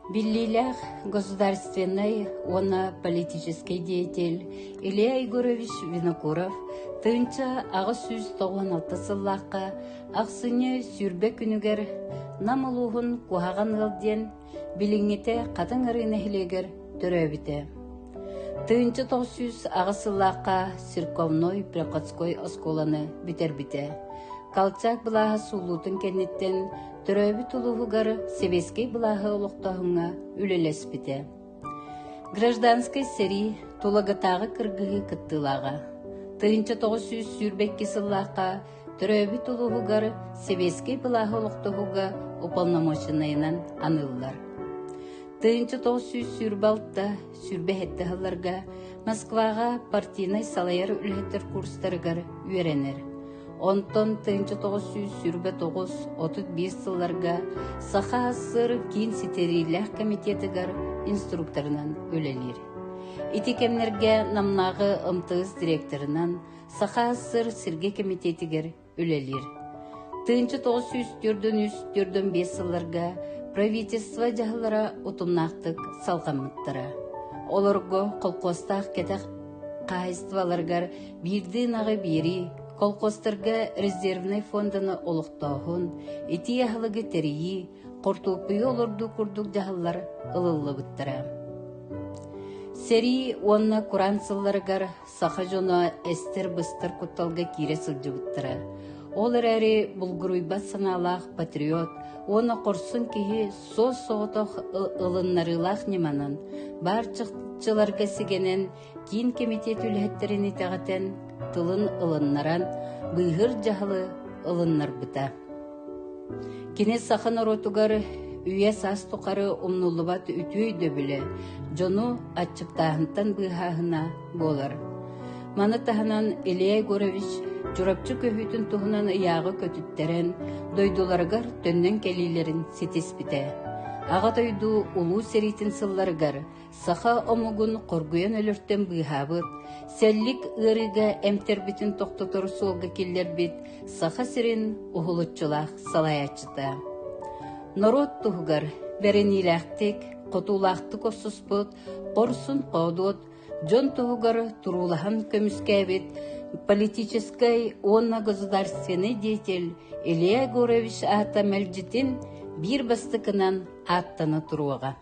Биллилях государственный, политический деятель Илья Егорович Винокуров тынча ағы сүз 96 сыллаққа ақсыне сүрбе күнігер намылуғын куағын ғылден біліңете қатын ұрынығылегер түрәбіте. Тынча 900 ағы сыллаққа церковной Приходской осколаны бітер-біте. Калчак бұлағы сулутын кенеттен түрәбі тұлығығар Себескей бұлағы олықтағыңа үлелес біте. Гражданской сери тулагатағы кыргығы кыттылаға. Тыынча 900 сүрбекке сыллаққа түрәбі тұлығығар Себескей бұлағы олықтағыға уполномоченайынан анылылар. Тыынча 900 сүрбалтта сүрбе хеттіғыларға Москваға партийнай салайар үлеттер курстарығар үйеренер. Онтон тыынча 900 сүрбе 9-35 сылларға Саха Ассыр кейін сетерилях комитетігар инструкторынан өлелер. Итикемнерге намнағы ымтығыз директорынан Саха Ассыр Сирге комитетігер өлелер. Тыынча 900-4-5 сылларға правительство жағылара ұтымнақтық салғамыттыра. Оларго қолқостақ кетақ қайыстываларғар бірден ағы бері колхозтарга резервный фонданы олықтауын, ити яхылығы терейі, қортупыйы олырду күрдік жағылар ылылы бұттыра. Сери онна Куран сылларығар сақа жоны әстер бұстыр құтталға кире сылжы бұттыра. Олар әрі бұлғыруйбат саналақ патриот, оны қорсын кейі соғытық ылыннарылақ неманын, бар чықчыларға сігенен кейін комитет үлеттерін итағатен тылын ылыннаран бұйғыр жағылы ылыннар бұта. Кене сақын оротугар үйе сас тұқары умнулыбат үтүйді білі, жону атчықтағынтан бұйғағына болар. Маны тағынан Илья Егорович жұрапчы көхүтін тұғынан ияғы көтіттерін, дойдуларғар төннен келейлерін сетес біте. Аға дойду улу серитін сылларғар, саха омугун қоргуян өлірттен бұйғабыт, сәллік ұрыға әмтер бітін тоқтотыр солға келдер бит, саха серин ұғылытчылақ салаячыта. Народ тұғығар, бәрін иләқтік, қотулақтық осыспыт, қорсын қодуыт, жон тұғығар тұрулахан көміскәбет, политической государственный деятель Илья Егорович ата мәлжетін бір бастықынан аттаны тұруға.